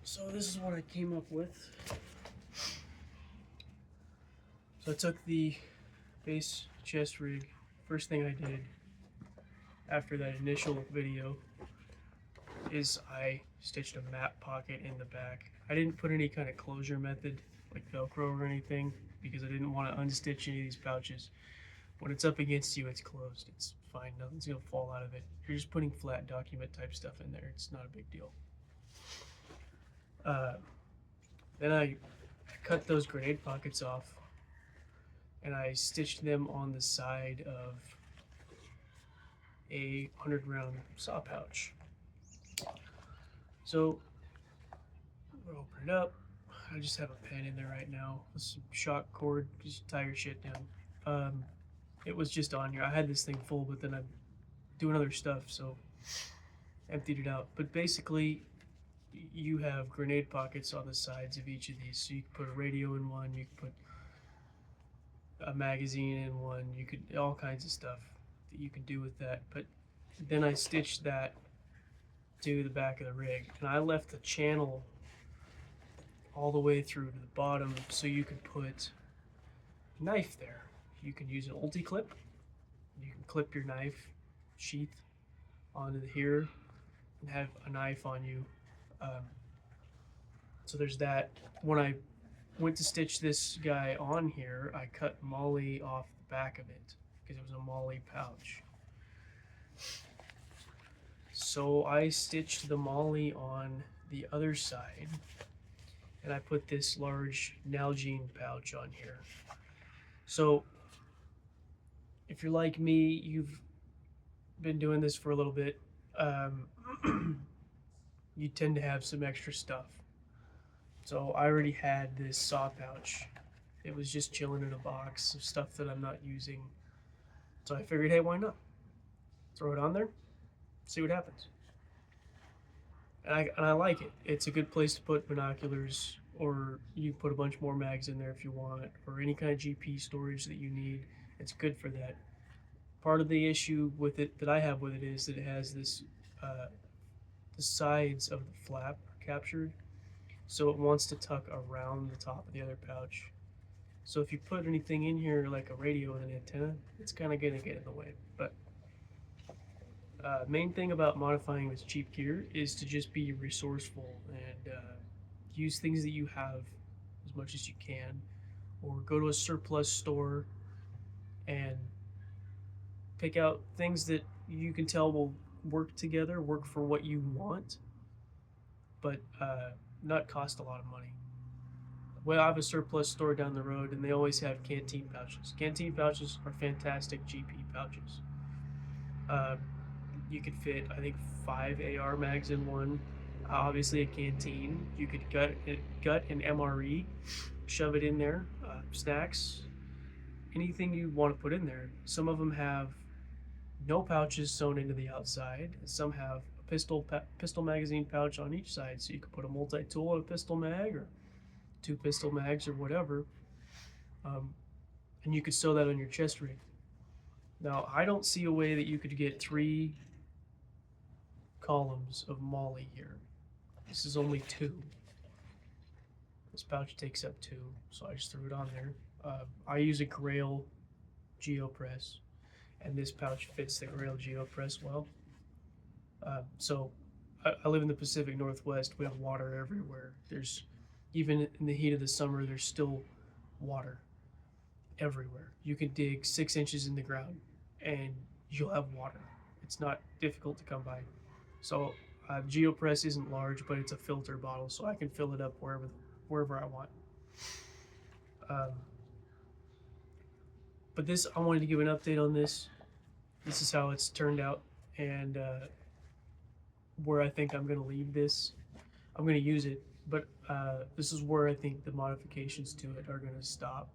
So this is what I came up with. So I took the base chest rig. First thing I did after that initial video is I stitched a map pocket in the back. I didn't put any kind of closure method like Velcro or anything because I didn't want to unstitch any of these pouches. When it's up against you, it's closed. It's fine. Nothing's going to fall out of it. You're just putting flat document type stuff in there. It's not a big deal. Then I cut those grenade pockets off and I stitched them on the side of a 100-round saw pouch. So I'm gonna open it up. I just have a pen in there right now with some shock cord. Just tie your shit down. It was just on here. I had this thing full, but then I'm doing other stuff, so emptied it out. But basically, you have grenade pockets on the sides of each of these. So you can put a radio in one, you can put a magazine in one, you could, all kinds of stuff that you can do with that. But then I stitched that to the back of the rig, and I left the channel all the way through to the bottom so you could put a knife there. You can use an ulti clip. You can clip your knife sheath onto here and have a knife on you. So there's that. When I went to stitch this guy on here, I cut MOLLE off the back of it because it was a MOLLE pouch. So I stitched the MOLLE on the other side, and I put this large Nalgene pouch on here. So if you're like me, you've been doing this for a little bit, you tend to have some extra stuff. So I already had this saw pouch. It was just chilling in a box of stuff that I'm not using. So I figured, hey, why not? Throw it on there, see what happens. And I like it. It's a good place to put binoculars, or you can put a bunch more mags in there if you want, or any kind of GP storage that you need. It's good for that. Part of the issue with it that I have with it is that it has this, the sides of the flap are captured, so it wants to tuck around the top of the other pouch. So if you put anything in here like a radio and an antenna, it's kind of going to get in the way. But main thing about modifying with cheap gear is to just be resourceful and use things that you have as much as you can, or go to a surplus store and pick out things that you can tell will work together, work for what you want, but not cost a lot of money. Well, I have a surplus store down the road, and they always have canteen pouches. Canteen pouches are fantastic GP pouches. You could fit, I think, 5 AR mags in one. Obviously, a canteen. You could gut an MRE, shove it in there, snacks, anything you want to put in there. Some of them have no pouches sewn into the outside. Some have a pistol magazine pouch on each side, so you could put a multi-tool and a pistol mag, or 2 pistol mags, or whatever. And you could sew that on your chest rig. Now, I don't see a way that you could get 3 columns of MOLLE here. This is only 2. This pouch takes up 2, so I just threw it on there. I use a Grail GeoPress, and this pouch fits the Grail GeoPress well. So I live in the Pacific Northwest. We have water everywhere. There's, even in the heat of the summer, there's still water everywhere. You can dig 6 inches in the ground and you'll have water. It's not difficult to come by. So GeoPress isn't large, but it's a filter bottle, so I can fill it up wherever I want. But this, I wanted to give an update on this. This is how it's turned out, and where I think I'm going to leave this. I'm going to use it, but this is where I think the modifications to it are going to stop.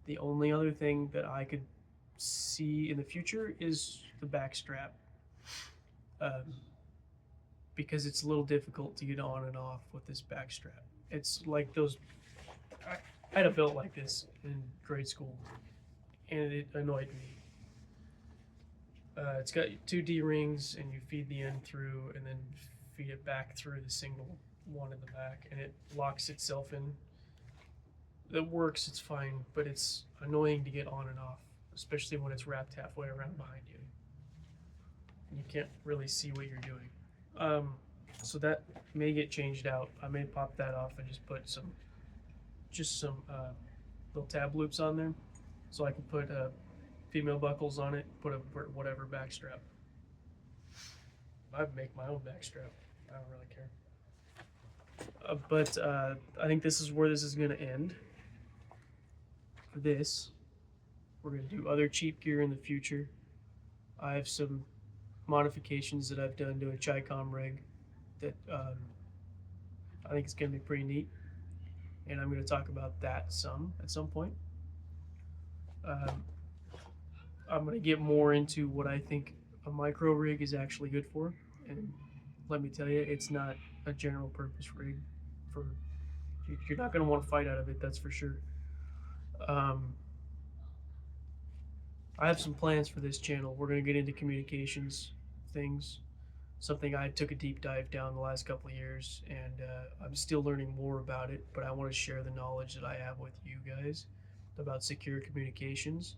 The only other thing that I could see in the future is the back strap, because it's a little difficult to get on and off with this back strap. It's like those, I had a belt like this in grade school, and it annoyed me. It's got 2 D-rings, and you feed the end through and then feed it back through the single one in the back, and it locks itself in. It works, it's fine, but it's annoying to get on and off, especially when it's wrapped halfway around behind you. You can't really see what you're doing. So that may get changed out. I may pop that off and just put some little tab loops on there, so I can put female buckles on it, put a whatever back strap. I'd make my own back strap. I don't really care. But I think this is where this is going to end. For this, we're going to do other cheap gear in the future. I have some modifications that I've done to a Chicom rig that I think is going to be pretty neat, and I'm going to talk about that some at some point. I'm going to get more into what I think a micro rig is actually good for, and let me tell you, it's not a general purpose rig. You're not going to want to fight out of it, that's for sure. I have some plans for this channel. We're going to get into communications things, something I took a deep dive down the last couple of years, and I'm still learning more about it, but I want to share the knowledge that I have with you guys about secure communications,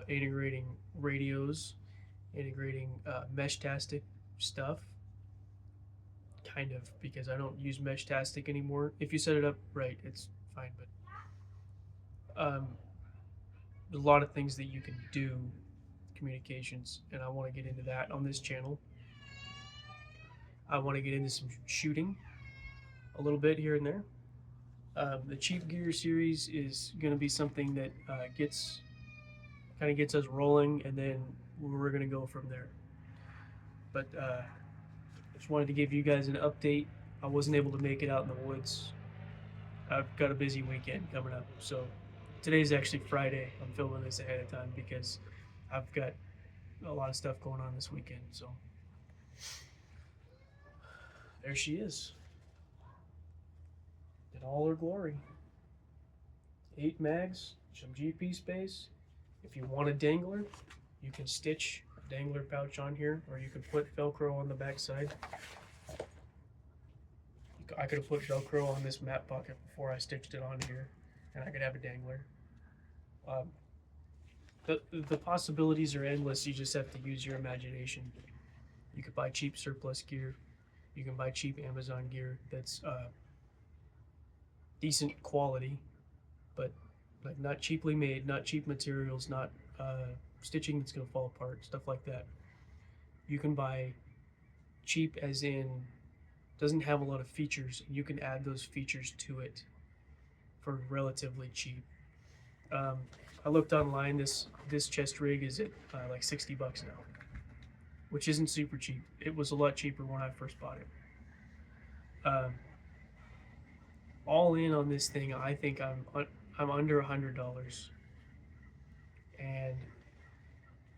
integrating radios, integrating mesh-tastic stuff, kind of, because I don't use mesh-tastic anymore. If you set it up right, it's fine, but there's a lot of things that you can do communications, and I want to get into that on this channel. I want to get into some shooting a little bit here and there. The cheap gear series is going to be something that gets us rolling, and then we're going to go from there. But just wanted to give you guys an update. I wasn't able to make it out in the woods. I've got a busy weekend coming up, so today's actually Friday. I'm filming this ahead of time because I've got a lot of stuff going on this weekend. So there she is in all her glory. 8 mags, some GP space. If you want a dangler, you can stitch a dangler pouch on here, or you can put Velcro on the back side. I could have put Velcro on this map pocket before I stitched it on here, and I could have a dangler. The possibilities are endless. You just have to use your imagination. You could buy cheap surplus gear. You can buy cheap Amazon gear that's decent quality, but like not cheaply made, not cheap materials, not stitching that's going to fall apart, stuff like that. You can buy cheap as in doesn't have a lot of features. You can add those features to it for relatively cheap. I looked online. This chest rig is at like $60 now, which isn't super cheap. It was a lot cheaper when I first bought it. All in on this thing, I think I'm under $100, and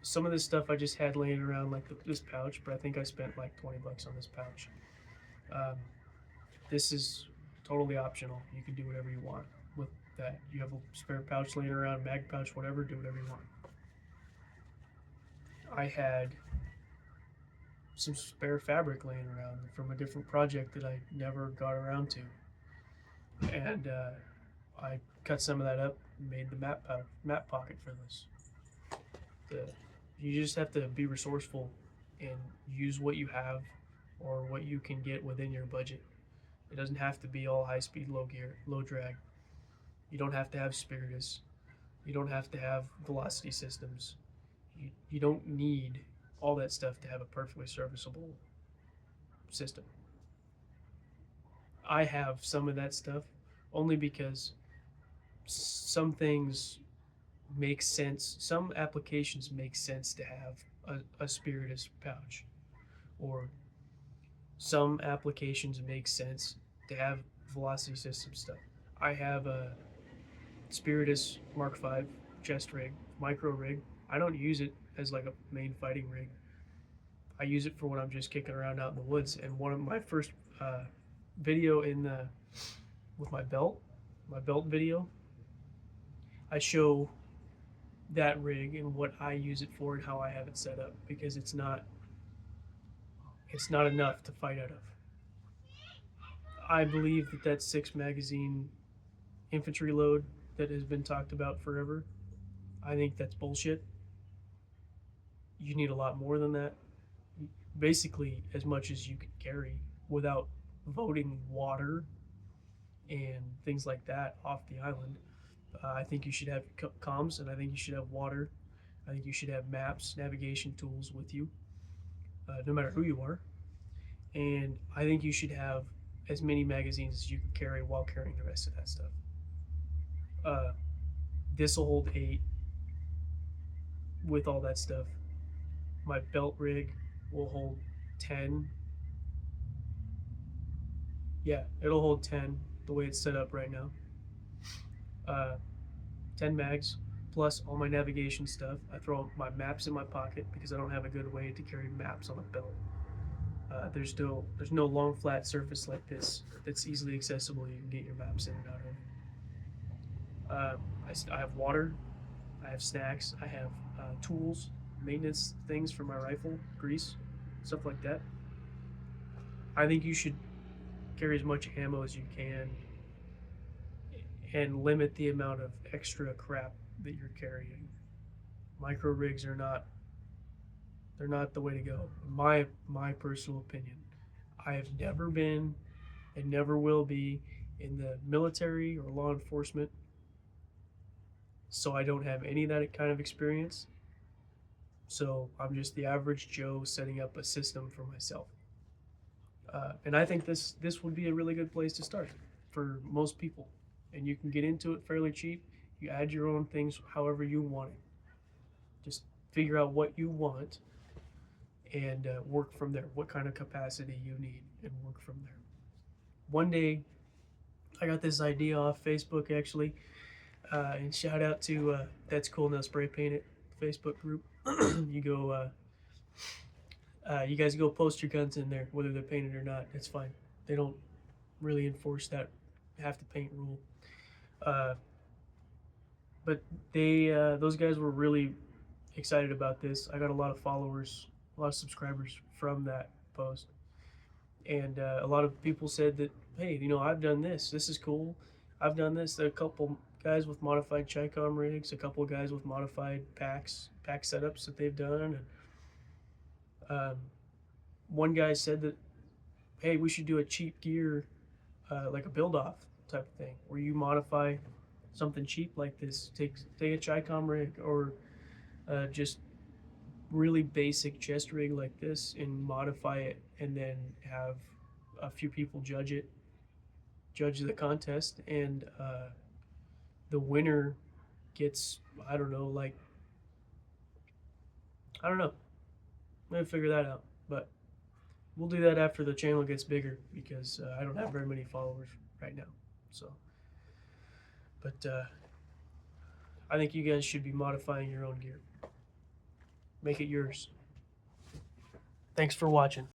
some of this stuff I just had laying around, like this pouch, but I think I spent like $20 on this pouch. This is totally optional. You can do whatever you want with that. You have a spare pouch laying around, mag pouch, whatever, do whatever you want. I had some spare fabric laying around from a different project that I never got around to, and I cut some of that up and made the map pocket for this. You just have to be resourceful and use what you have or what you can get within your budget. It doesn't have to be all high speed, low gear, low drag. You don't have to have Spiritus. You don't have to have velocity systems. You don't need all that stuff to have a perfectly serviceable system. I have some of that stuff only because some things make sense. Some applications make sense to have a Spiritus pouch, or some applications make sense to have velocity system stuff. I have a Spiritus Mark V chest rig, micro rig. I don't use it as like a main fighting rig. I use it for when I'm just kicking around out in the woods. And one of my first video with my belt video, I show that rig and what I use it for and how I have it set up, because it's not enough to fight out of. I believe that 6 magazine infantry load that has been talked about forever, I think that's bullshit. You need a lot more than that. Basically, as much as you can carry without voting water and things like that off the island. I think you should have comms, and I think you should have water. I think you should have maps, navigation tools with you, no matter who you are. And I think you should have as many magazines as you can carry while carrying the rest of that stuff. Uh, this will hold 8 with all that stuff. My belt rig will hold 10. Yeah, it'll hold 10 the way it's set up right now. Uh, 10 mags plus all my navigation stuff. I throw my maps in my pocket because I don't have a good way to carry maps on a belt. There's no long flat surface like this that's easily accessible. You can get your maps in and out of. I have water. I have snacks. I have tools, maintenance things for my rifle, grease, stuff like that. I think you should carry as much ammo as you can and limit the amount of extra crap that you're carrying. Micro rigs are not the way to go. My personal opinion. I have never been and never will be in the military or law enforcement, so I don't have any of that kind of experience. So I'm just the average Joe setting up a system for myself. And I think this would be a really good place to start for most people. And you can get into it fairly cheap. You add your own things however you want it. Just figure out what you want and work from there. What kind of capacity you need and work from there. One day, I got this idea off Facebook actually. And shout out to That's Cool Now Spray Paint It Facebook group. You go, you guys go post your guns in there, whether they're painted or not. It's fine. They don't really enforce that have to paint rule. But those guys were really excited about this. I got a lot of followers, a lot of subscribers from that post, and a lot of people said that, hey, I've done this. This is cool. I've done this. There are a couple guys with modified Chicom rigs, a couple guys with modified pack setups that they've done, and one guy said that, hey, we should do a cheap gear, like a build-off type of thing, where you modify something cheap like this. Take a Chicom rig or just really basic chest rig like this and modify it, and then have a few people judge the contest, and the winner gets, I don't know. I'm gonna figure that out, but we'll do that after the channel gets bigger, because I don't have very many followers right now. So, but I think you guys should be modifying your own gear. Make it yours. Thanks for watching.